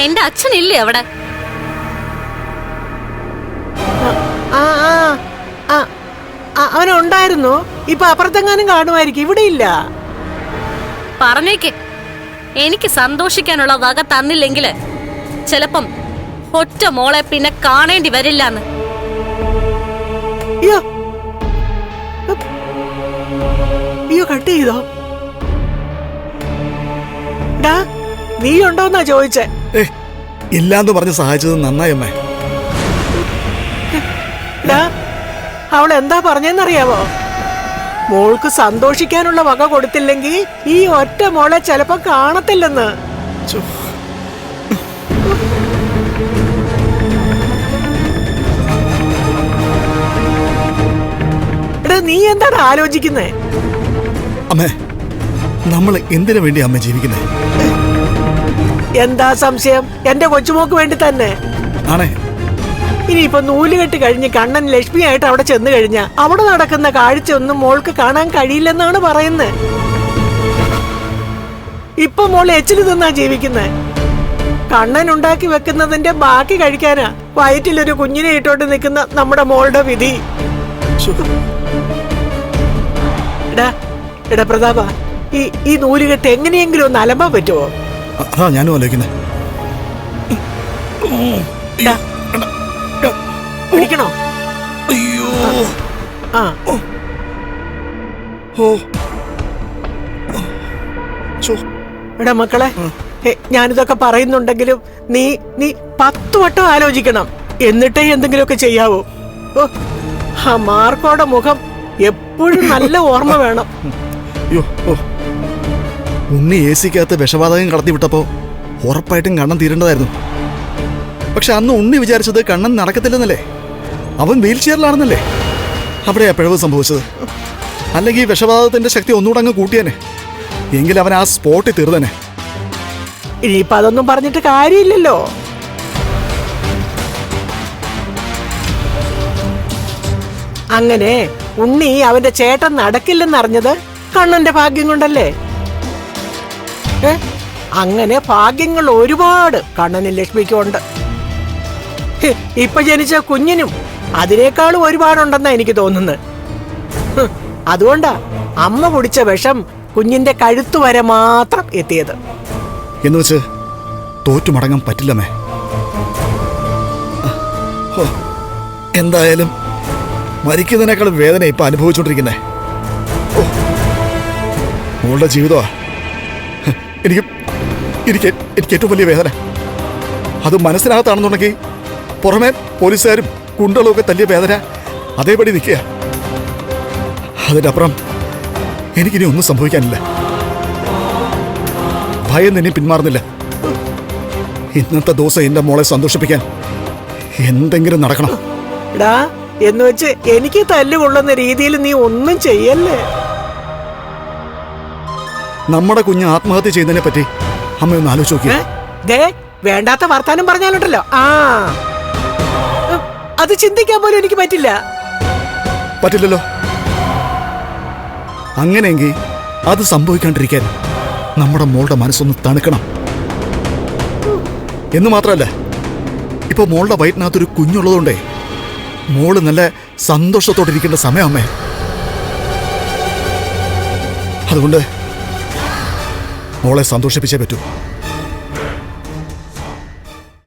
എന്റെ അച്ഛനില്ലേ അവിടെ? അവനുണ്ടായിരുന്നു. ഇപ്പൊ അപ്പുറത്തെങ്ങാനും കാണുമായിരിക്കും, ഇവിടെ ഇല്ല. പറഞ്ഞേക്ക്, എനിക്ക് സന്തോഷിക്കാനുള്ള വക തന്നില്ലെങ്കില് ചിലപ്പം ഒറ്റ മോളെ പിന്നെ കാണേണ്ടി വരില്ലെന്ന്. അയ്യോ അയ്യോ, കട്ട് ചെയ്തോ? നീ ഉണ്ടോന്നാ ചോദിച്ചേ? ഇല്ലാന്ന് പറഞ്ഞ് സഹായിച്ചത് നന്നായി അമ്മേ. അവൾ എന്താ പറഞ്ഞെന്നറിയാവോ? മോൾക്ക് സന്തോഷിക്കാനുള്ള വക കൊടുത്തില്ലെങ്കിൽ ഈ ഒറ്റ മോളെ ചിലപ്പോ കാണത്തില്ലെന്ന്. എടാ, നീ എന്താണ് ആലോചിക്കുന്നേ? അമ്മേ, നമ്മൾ എന്തിനു വേണ്ടി അമ്മ ജീവിക്കുന്നേ? എന്താ സംശയം? എന്റെ കൊച്ചുമോക്ക് വേണ്ടി തന്നെ ആണേ. ഇനിയിപ്പൊ നൂലുകെട്ട് കഴിഞ്ഞ് കണ്ണൻ ലക്ഷ്മിയായിട്ട് അവിടെ ചെന്ന് കഴിഞ്ഞാ അവിടെ നടക്കുന്ന കാഴ്ച ഒന്നും മോൾക്ക് കാണാൻ കഴിയില്ലെന്നാണ് പറയുന്നത്. ഇപ്പൊ മോൾ എച്ചില് തിന്നാ ജീവിക്കുന്നേ. കണ്ണൻ ഉണ്ടാക്കി വെക്കുന്നതിന്റെ ബാക്കി കഴിക്കാനാ വയറ്റിലൊരു കുഞ്ഞിനെ ഇട്ടോട്ട് നിൽക്കുന്ന നമ്മുടെ മോളുടെ വിധി. എടാ പ്രതാപ, ഈ നൂലുകെട്ട് എങ്ങനെയെങ്കിലും ഒന്ന് അലമ്പാൻ പറ്റുമോ? അതാ ഞാനും ആലോചിക്കുന്നേ. പിടിക്കണോ? അയ്യോ. ആ എടാ മക്കളെ, ഞാനിതൊക്കെ പറയുന്നുണ്ടെങ്കിലും നീ 10 വട്ടം ആലോചിക്കണം, എന്നിട്ടേ എന്തെങ്കിലുമൊക്കെ ചെയ്യാവൂ. ആ മാർക്കോടെ മുഖം എപ്പോഴും നല്ല ഓർമ്മ വേണം. ഉണ്ണി AC-ക്കകത്ത് വിഷവാതകം കടത്തി വിട്ടപ്പോ ഉറപ്പായിട്ടും കണ്ണൻ തീരേണ്ടതായിരുന്നു. പക്ഷെ അന്ന് ഉണ്ണി വിചാരിച്ചത് കണ്ണൻ നടക്കത്തില്ലെന്നല്ലേ, അവൻ വീൽ ചെയറിലാണെന്നല്ലേ. അവിടെയാ പിഴവ് സംഭവിച്ചത്. അല്ലെങ്കിൽ വിഷവാതകത്തിന്റെ ശക്തി ഒന്നുകൂടെ അങ്ങ് കൂട്ടിയേനെ, എങ്കിൽ അവൻ ആ സ്പോട്ടിൽ തീർന്നനെ. ഇനിയിപ്പൊ അതൊന്നും പറഞ്ഞിട്ട് കാര്യമില്ലല്ലോ. അങ്ങനെ ഉണ്ണി അവന്റെ ചേട്ടൻ നടക്കില്ലെന്നറിഞ്ഞത് കണ്ണന്റെ ഭാഗ്യം കൊണ്ടല്ലേ? അങ്ങനെ ഭാഗ്യങ്ങൾ ഒരുപാട് കണ്ണനും ലക്ഷ്മിക്കും ഉണ്ട്. ഇപ്പൊ ജനിച്ച കുഞ്ഞിനും അതിനേക്കാളും ഒരുപാടുണ്ടെന്നാ എനിക്ക് തോന്നുന്നത്. അതുകൊണ്ടാ അമ്മ കുടിച്ച വിഷം കുഞ്ഞിന്റെ കഴുത്തു വരെ മാത്രം എത്തിയത്. എന്നുവെച്ച് തോറ്റു മടങ്ങാൻ പറ്റില്ലമ്മേ. എന്തായാലും മരിക്കുന്നതിനേക്കാളും വേദന ഇപ്പൊ അനുഭവിച്ചോണ്ടിരിക്കുന്നേ. മോളുടെ ജീവിതമാ എനിക്ക് ഏറ്റവും വലിയ വേദന. അത് മനസ്സിനകത്താണെന്നുണ്ടെങ്കിൽ പുറമേ പോലീസുകാരും കുണ്ടകളും ഒക്കെ തല്ലിയ വേദന അതേപടി നിൽക്കുക. അതിൻ്റെ അപ്പുറം എനിക്കിനി ഒന്നും സംഭവിക്കാനില്ല. ഭയം തന്നെ പിന്മാറുന്നില്ല. ഇന്നത്തെ ദിവസം എന്റെ മോളെ സന്തോഷിപ്പിക്കാൻ എന്തെങ്കിലും നടക്കണം. എന്ന് വെച്ച് എനിക്ക് തല്ലുകൊള്ളുന്ന രീതിയിൽ നീ ഒന്നും ചെയ്യല്ലേ. നമ്മുടെ കുഞ്ഞ് ആത്മഹത്യ ചെയ്യുന്നതിനെ പറ്റി അമ്മ ഒന്ന് ആലോചിച്ച് നോക്കിയേ. വേണ്ടാത്ത വർത്താനം പറഞ്ഞാലുണ്ടല്ലോ, അത് ചിന്തിക്കാൻ പോലും എനിക്ക് പറ്റില്ലല്ലോ. അങ്ങനെയെങ്കിൽ അത് സംഭവിക്കാണ്ടിരിക്കാൻ നമ്മുടെ മോളുടെ മനസ്സൊന്ന് തണുക്കണം. എന്ന് മാത്രമല്ല, ഇപ്പൊ മോളുടെ വയറ്റിനകത്തൊരു കുഞ്ഞുള്ളതുകൊണ്ടേ മോള് നല്ല സന്തോഷത്തോടെ ഇരിക്കേണ്ട സമയം അമ്മേ. അതുകൊണ്ട് മോളെ സന്തോഷിപ്പിച്ചേ പറ്റൂ.